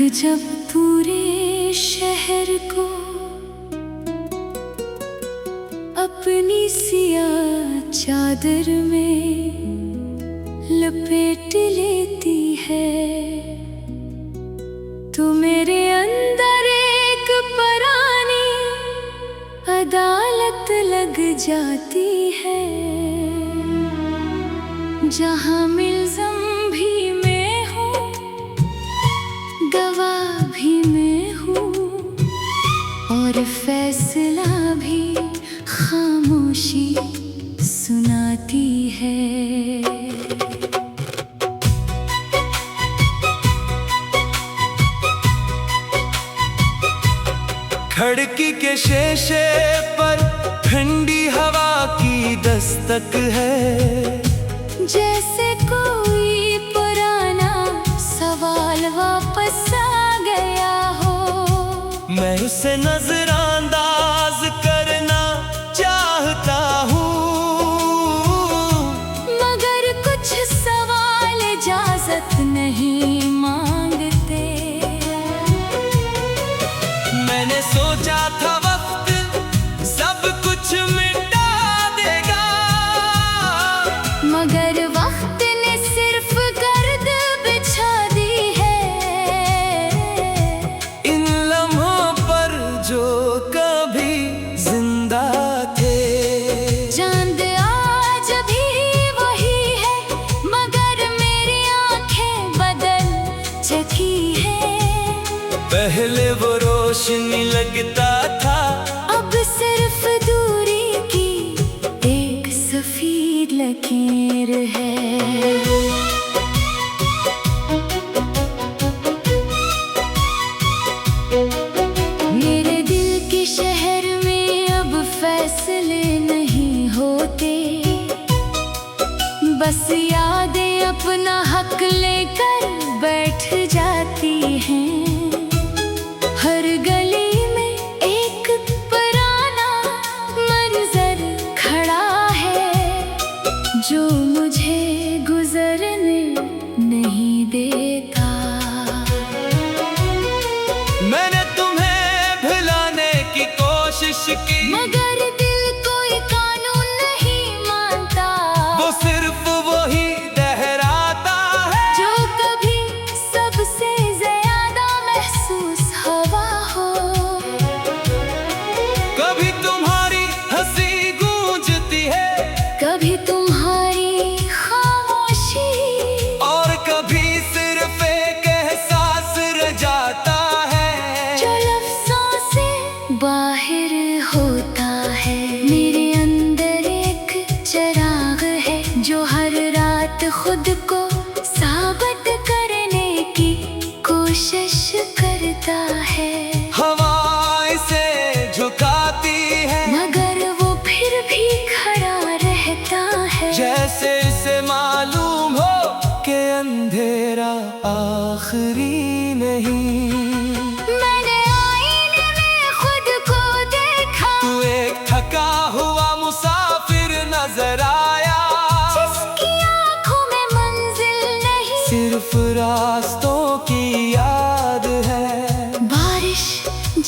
जब पूरे शहर को अपनी सियाह चादर में लपेट लेती है, तो मेरे अंदर एक परानी अदालत लग जाती है, जहां मुल्ज़िम भी मैं हूँ, गवाह भी मैं हूँ, और फैसला भी खामोशी सुनाती है। खिड़की के शीशे पर ठंडी हवा की दस्तक है, जैसे कोई पुराना सवाल वापस आ गया हो। मैं उसे नजरअंदाज करना चाहता हूँ, मगर कुछ सवाल इजाजत नहीं मांगते। मैंने सोचा था वक्त सब कुछ मिटा देगा, मगर वक्त ने सिर्फ गर्द बिछा दी है। इन लम्हों पर जो कभी जिंदा थे, चांद आज भी वही है, मगर मेरी आंखें बदल चुकी है। पहले वो रोशनी लगता था, अब सिर्फ दूरी की एक सफेद लकीर है। मेरे दिल के शहर में अब फैसले नहीं होते, बस यादें अपना हक लेकर बैठ जाती हैं। हर गली में एक पुराना मंजर खड़ा है, जो मुझे गुजरने नहीं देता। मैंने तुम्हें भुलाने की कोशिश की, मगर दिल कोई कानून नहीं मानता। वो सिर्फ वही दोहराता है, जो कभी सबसे ज्यादा महसूस हवा हो। कभी तुम्हारी हंसी गूंजती है, कभी तुम्हारी खामोशी, और कभी सिर्फ एक एहसास रह जाता है, जो लफ्ज़ों से बाहर होता है। मेरे अंदर एक चिराग है, जो हर रात खुद को साबित करने की कोशिश करता है। हवा इसे झुकाती है, मगर वो फिर भी खड़ा रहता है, जैसे इसे मालूम हो कि अंधेरा आखिरी नहीं। मैंने आईने में खुद को देखा, तू एक थका हुआ मुसाफिर नजर आया, जिसकी आंखों में मंजिल नहीं, सिर्फ रास्तों की याद है। बारिश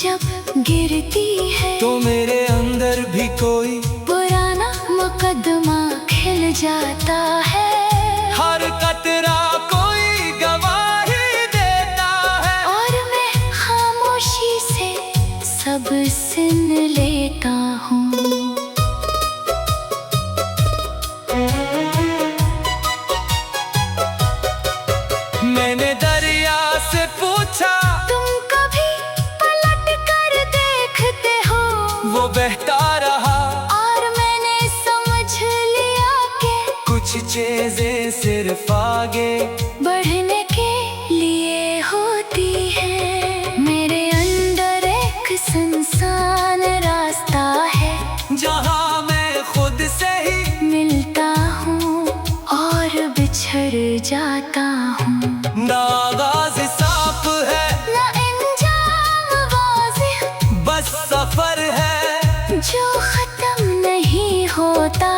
जब गिरती है, तो मेरे अंदर भी कोई पुराना मुकदमा खिल जाता है। हर कतरा कोई गवाही देता है, और मैं खामोशी से सब सुन लेता हूँ। मैंने दरिया से पूछा, तुम कभी पलट कर देखते हो? वो बहता रहा, और मैंने समझ लिया कि कुछ चीजें सिर्फ आगे बढ़ने के लिए होती है। मेरे अंदर एक सुनसान रास्ता है, जहाँ मैं खुद से ही मिलता हूँ और बिछड़ जाता हूँ। ना आगाज़ साफ है, ना अंजाम वाज़ेह, बस सफर है जो खत्म नहीं होता।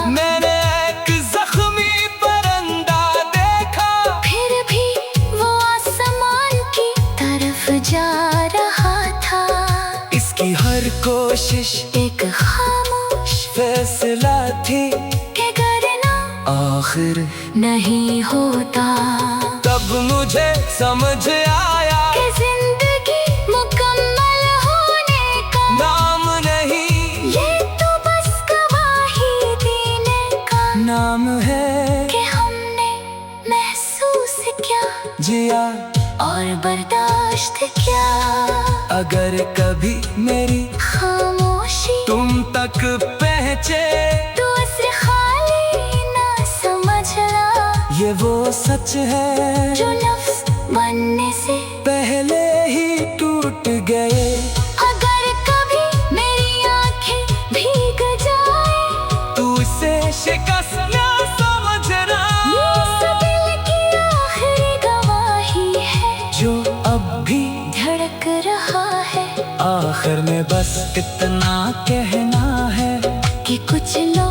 मैंने एक जख्मी परिंदा देखा, फिर भी वो आसमान कोशिश एक खामोश फैसला थी के करना आखिर नहीं होता। तब मुझे समझ आया कि जिंदगी मुकम्मल होने का नाम नहीं, ये तो बस गवाही देने का नाम है कि हमने महसूस क्या जिया। और बर्दाश्त क्या। अगर कभी मेरी खामोशी तुम तक पहुँचे तो उसे खाली ना समझना, ये वो सच है जो लफ्ज बनने से पहले ही टूट गए। अगर कभी मेरी आंखें भीग जाए तू इसे शिकस्त ना समझना, ये सब दिल की आखिरी गवाही है जो अब भी धड़क रहा है। आखिर में बस इतना कहना है कि कुछ लोग